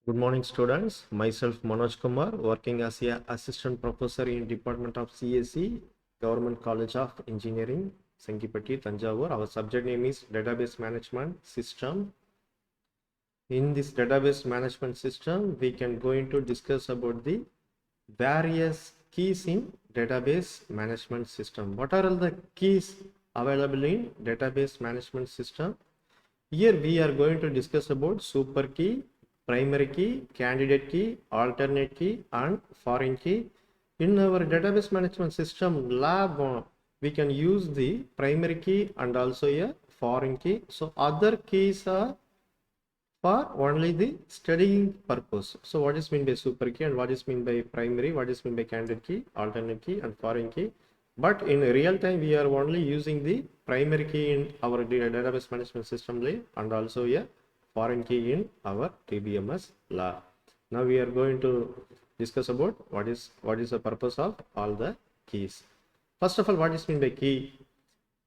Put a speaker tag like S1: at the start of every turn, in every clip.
S1: Good morning, students. Myself Manoj Kumar, working as a assistant professor in Department of CSE, Government College of Engineering, Sangipati, Tanjavur. Our subject name is Database Management System. In this database management system, we can go into discuss about the various keys in database management system. What are all the keys available in database management system? Here we are going to discuss about super key, primary key, candidate key, alternate key and foreign key. In our database management system lab, we can use the primary key and also a foreign key. So other keys are for only the studying purpose. So what is meant by super key and what is meant by primary, what is meant by candidate key, alternate key and foreign key. But in real time, we are only using the primary key in our database management system and also a foreign key in our DBMS lab. Now we are going to discuss about what is the purpose of all the keys. First of all, what is meant by key?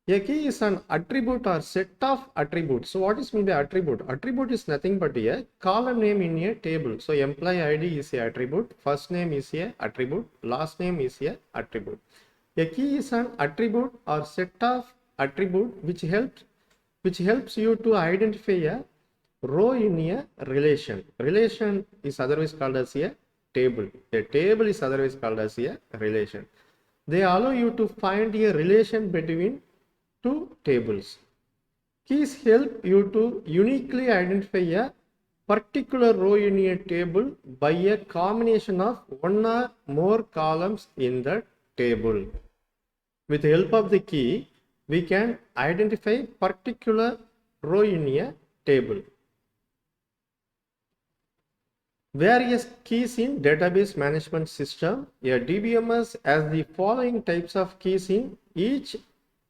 S1: A key is an attribute or set of attributes. So what is meant by attribute? Attribute is nothing but a column name in a table. So employee ID is a attribute, first name is a attribute, last name is a attribute. A key is an attribute or set of attribute which helps you to identify a row in a relation. Relation is otherwise called as a table. A table is otherwise called as a relation. They allow you to find a relation between two tables. Keys help you to uniquely identify a particular row in a table by a combination of one or more columns in the table. With the help of the key, we can identify particular row in a table. Various keys in database management system. A DBMS has the following types of keys in each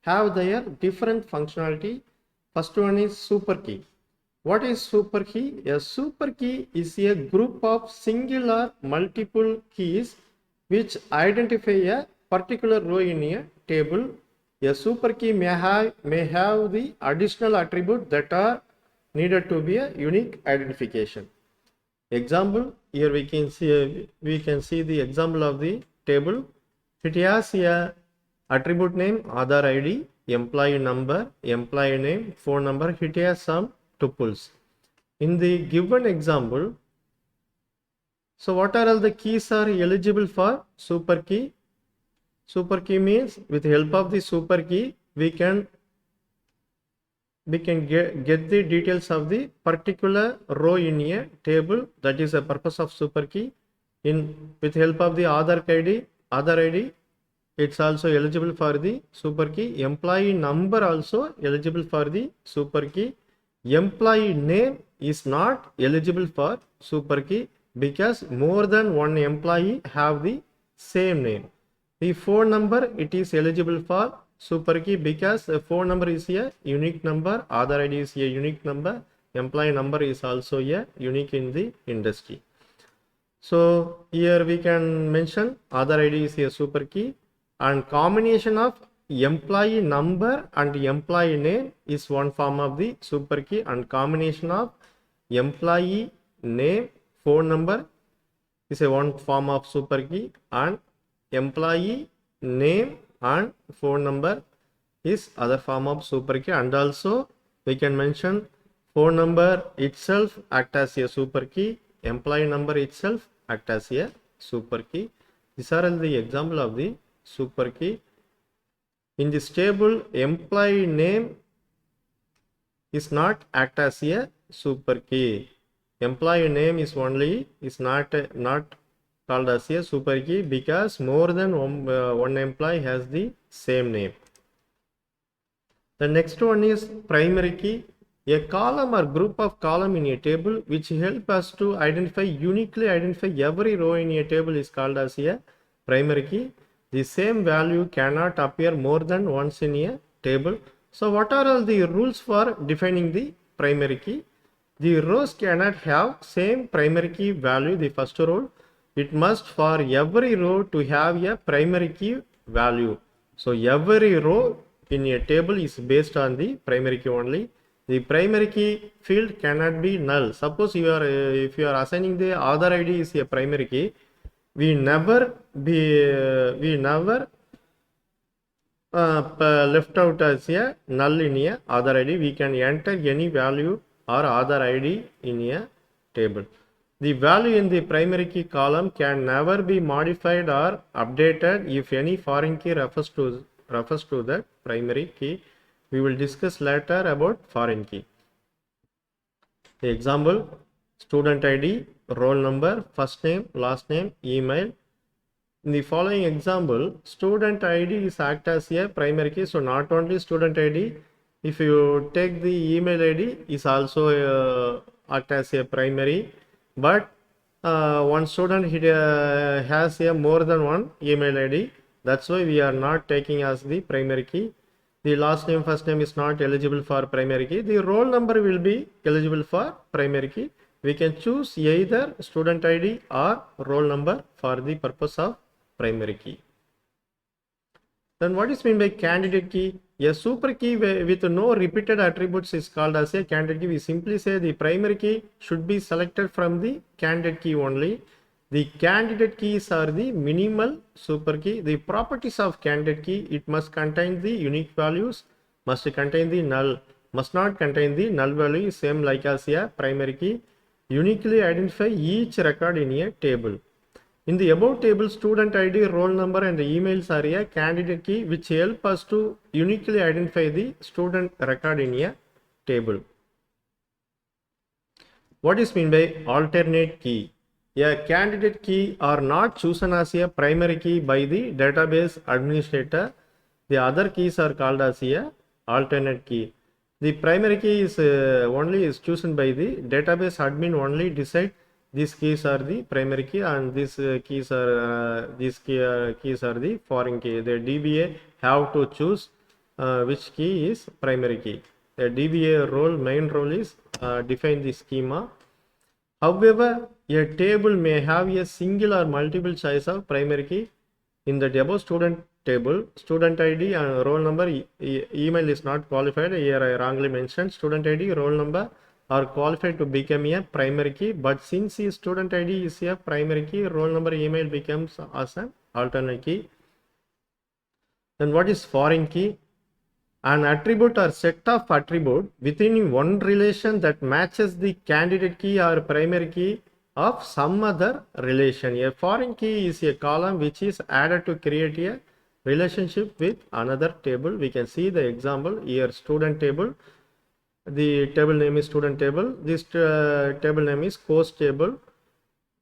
S1: have their different functionality. First one is super key. What is super key? A super key is a group of single or multiple keys which identify a particular row in a table. A super key may have the additional attribute that are needed to be a unique identification. Example, here we can see the example of the table. It has a attribute name, Aadhaar ID, employee number, employee name, phone number. It has some tuples. In the given example, so what are all the keys are eligible for super key? Super key means with help of the super key, we can get the details of the particular row in a table. That is the purpose of super key. With help of the Aadhaar ID, it's also eligible for the super key. Employee number also eligible for the super key. Employee name is not eligible for super key because more than one employee have the same name. The phone number, it is eligible for super key because the phone number is a unique number, Aadhaar ID is a unique number, employee number is also a unique in the industry. So here we can mention Aadhaar ID is a super key, and combination of employee number and employee name is one form of the super key, and combination of employee name, phone number is a one form of super key, and employee name and phone number is other form of super key. And also we can mention phone number itself act as a super key, employee number itself act as a super key. These are all the example of the super key. In this table, employee name is not act as a super key. Employee name is not called as a super key because more than one employee has the same name. The next one is primary key. A column or group of column in a table which help us to uniquely identify every row in a table is called as a primary key. The same value cannot appear more than once in a table. So what are all the rules for defining the primary key? The rows cannot have same primary key value. The first rule, it must for every row to have a primary key value. So every row in a table is based on the primary key only. The primary key field cannot be null. Suppose you are if you are assigning the Aadhaar ID is a primary key, we never left out as a null in a Aadhaar ID. We can enter any value or Aadhaar ID in a table. The value in the primary key column can never be modified or updated if any foreign key refers to the primary key. We will discuss later about foreign key. The example: student ID, roll number, first name, last name, email. In the following example, student ID is act as a primary key. So not only student ID, if you take the email ID is also act as a primary, but one student has a more than one email ID. That's why we are not taking as the primary key. The last name, first name is not eligible for primary key. The roll number will be eligible for primary key. We can choose either student ID or roll number for the purpose of primary key. Then what is meant by candidate key? A super key with no repeated attributes is called as a candidate key. We simply say the primary key should be selected from the candidate key only. The candidate keys are the minimal super key. The properties of candidate key: it must contain the unique values, must contain the null, must not contain the null value, same like as a primary key. Uniquely identify each record in a table. In the above table, student ID, roll number and emails are a candidate key which help us to uniquely identify the student record in a table. What is meant by alternate key? A candidate key are not chosen as a primary key by the database administrator. The other keys are called as a alternate key. The primary key is only is chosen by the database admin only decide these keys are the primary key and these keys are the foreign key. The DBA have to choose which key is primary key. The DBA role, main role is define the schema. However, a table may have a single or multiple choice of primary key. In the above student table, student ID and roll number, email is not qualified. Here I wrongly mentioned student ID, roll number are qualified to become a primary key, but since the student ID is a primary key, roll number, email becomes as an alternate key. Then what is foreign key? An attribute or set of attribute within one relation that matches the candidate key or primary key of some other relation. A foreign key is a column which is added to create a relationship with another table. We can see the example here: student table. The table name is student table. This table name is course table.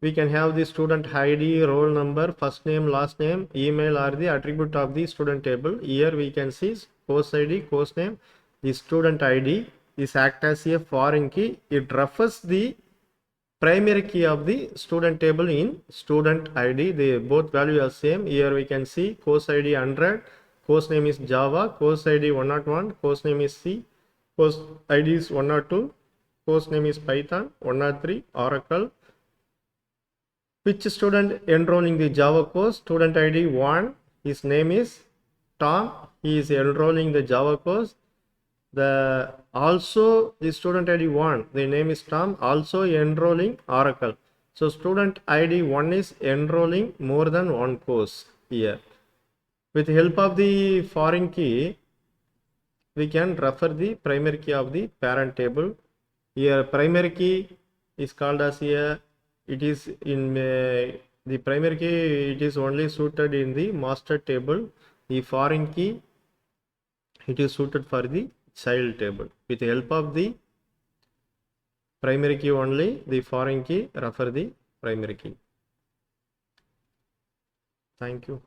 S1: We can have the student ID, roll number, first name, last name, email are the attribute of the student table. Here we can see course ID, course name. The student ID is act as a foreign key. It refers the primary key of the student table in student ID. The both value are same. Here we can see course ID 100, course name is Java, course ID 101, course name is C, course ID is 102, course name is Python, 103, Oracle. Which student enrolling the Java course? Student ID 1, his name is Tom, he is enrolling the Java course. Also the student ID 1, the name is Tom, also enrolling Oracle. So student ID 1 is enrolling more than one course here. With the help of the foreign key, we can refer the primary key of the parent table. Here primary key is called as a, it is in the primary key, it is only suited in the master table. The foreign key, it is suited for the child table. With the help of the primary key only, the foreign key refer the primary key. Thank you.